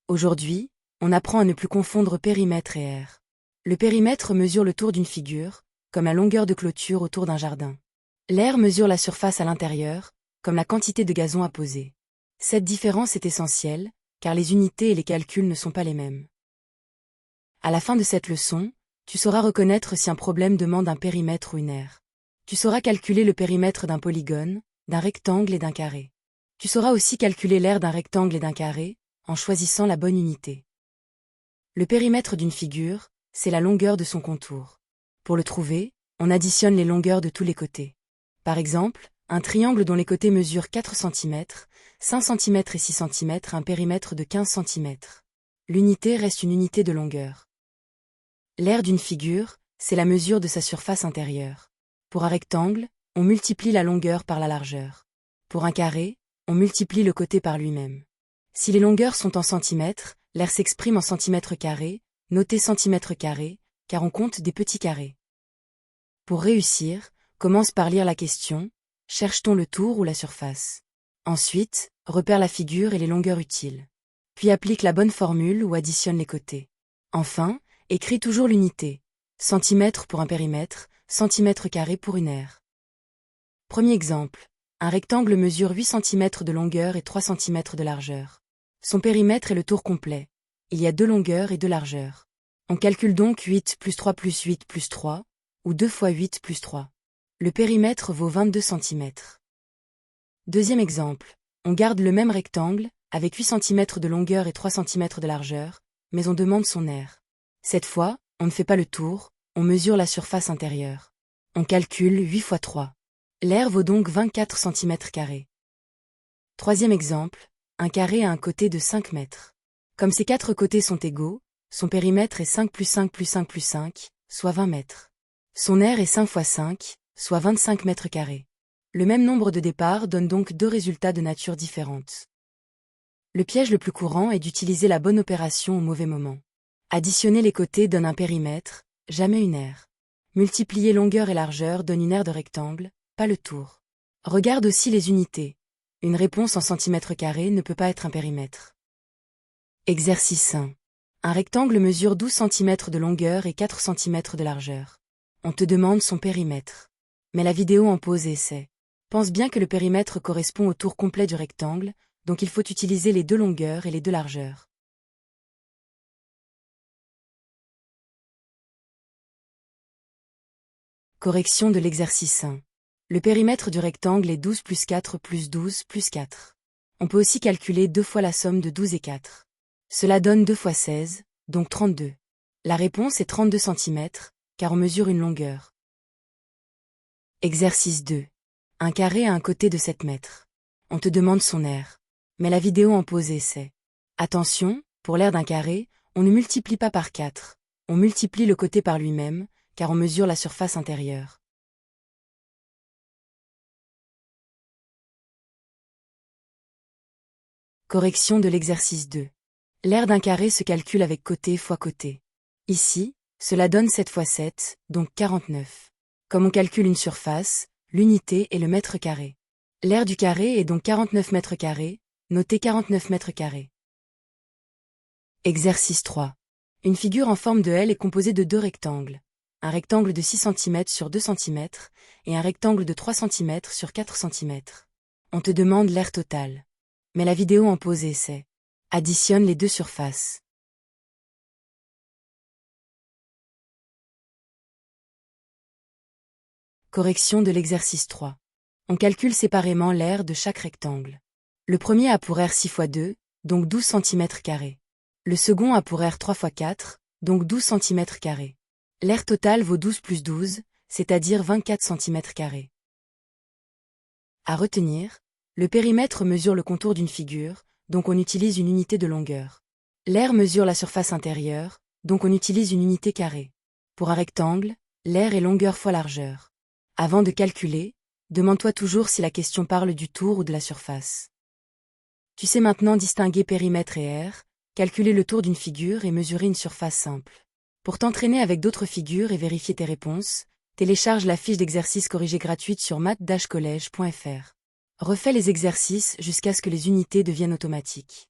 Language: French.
Aujourd'hui, on apprend à ne plus confondre périmètre et aire. Le périmètre mesure le tour d'une figure, comme la longueur de clôture autour d'un jardin. L'aire mesure la surface à l'intérieur, comme la quantité de gazon à poser. Cette différence est essentielle, car les unités et les calculs ne sont pas les mêmes. À la fin de cette leçon, tu sauras reconnaître si un problème demande un périmètre ou une aire. Tu sauras calculer le périmètre d'un polygone, d'un rectangle et d'un carré. Tu sauras aussi calculer l'aire d'un rectangle et d'un carré, en choisissant la bonne unité. Le périmètre d'une figure, c'est la longueur de son contour. Pour le trouver, on additionne les longueurs de tous les côtés. Par exemple, un triangle dont les côtés mesurent 4 cm, 5 cm et 6 cm a un périmètre de 15 cm. L'unité reste une unité de longueur. L'aire d'une figure, c'est la mesure de sa surface intérieure. Pour un rectangle, on multiplie la longueur par la largeur. Pour un carré, on multiplie le côté par lui-même. Si les longueurs sont en centimètres, l'aire s'exprime en centimètres carrés, notez centimètres carrés, car on compte des petits carrés. Pour réussir, commence par lire la question, cherche-t-on le tour ou la surface? Ensuite, repère la figure et les longueurs utiles. Puis applique la bonne formule ou additionne les côtés. Enfin, écris toujours l'unité. Centimètres pour un périmètre, centimètres carrés pour une aire. Premier exemple. Un rectangle mesure 8 cm de longueur et 3 cm de largeur. Son périmètre est le tour complet. Il y a 2 longueurs et 2 largeurs. On calcule donc 8 plus 3 plus 8 plus 3, ou 2 fois 8 plus 3. Le périmètre vaut 22 cm. Deuxième exemple. On garde le même rectangle, avec 8 cm de longueur et 3 cm de largeur, mais on demande son aire. Cette fois, on ne fait pas le tour, on mesure la surface intérieure. On calcule 8 fois 3. L'aire vaut donc 24 cm². Troisième exemple, un carré a un côté de 5 mètres. Comme ses 4 côtés sont égaux, son périmètre est 5 plus 5 plus 5 plus 5, soit 20 mètres. Son aire est 5 fois 5, soit 25 mètres². Le même nombre de départs donne donc 2 résultats de nature différente. Le piège le plus courant est d'utiliser la bonne opération au mauvais moment. Additionner les côtés donne un périmètre, jamais une aire. Multiplier longueur et largeur donne une aire de rectangle, pas le tour. Regarde aussi les unités. Une réponse en centimètres carrés ne peut pas être un périmètre. Exercice 1. Un rectangle mesure 12 cm de longueur et 4 cm de largeur. On te demande son périmètre. Mais la vidéo en pause et essaie. Pense bien que le périmètre correspond au tour complet du rectangle, donc il faut utiliser les 2 longueurs et les 2 largeurs. Correction de l'exercice 1. Le périmètre du rectangle est 12 plus 4 plus 12 plus 4. On peut aussi calculer 2 fois la somme de 12 et 4. Cela donne 2 fois 16, donc 32. La réponse est 32 cm, car on mesure une longueur. Exercice 2. Un carré a un côté de 7 mètres. On te demande son aire. Mais la vidéo en pause et essaie. Attention, pour l'aire d'un carré, on ne multiplie pas par 4. On multiplie le côté par lui-même, car on mesure la surface intérieure. Correction de l'exercice 2. L'aire d'un carré se calcule avec côté fois côté. Ici, cela donne 7 fois 7, donc 49. Comme on calcule une surface, l'unité est le mètre carré. L'aire du carré est donc 49 mètres carrés, notez 49 mètres carrés. Exercice 3. Une figure en forme de L est composée de 2 rectangles. Un rectangle de 6 cm sur 2 cm et un rectangle de 3 cm sur 4 cm. On te demande l'aire totale. Mais la vidéo en pause et essaie. Additionne les 2 surfaces. Correction de l'exercice 3. On calcule séparément l'aire de chaque rectangle. Le premier a pour aire 6 fois 2, donc 12 cm². Le second a pour aire 3 fois 4, donc 12 cm². L'aire totale vaut 12 plus 12, c'est-à-dire 24 cm². À retenir, le périmètre mesure le contour d'une figure, donc on utilise une unité de longueur. L'aire mesure la surface intérieure, donc on utilise une unité carrée. Pour un rectangle, l'aire est longueur fois largeur. Avant de calculer, demande-toi toujours si la question parle du tour ou de la surface. Tu sais maintenant distinguer périmètre et aire, calculer le tour d'une figure et mesurer une surface simple. Pour t'entraîner avec d'autres figures et vérifier tes réponses, télécharge la fiche d'exercice corrigée gratuite sur math-college.fr. Refais les exercices jusqu'à ce que les unités deviennent automatiques.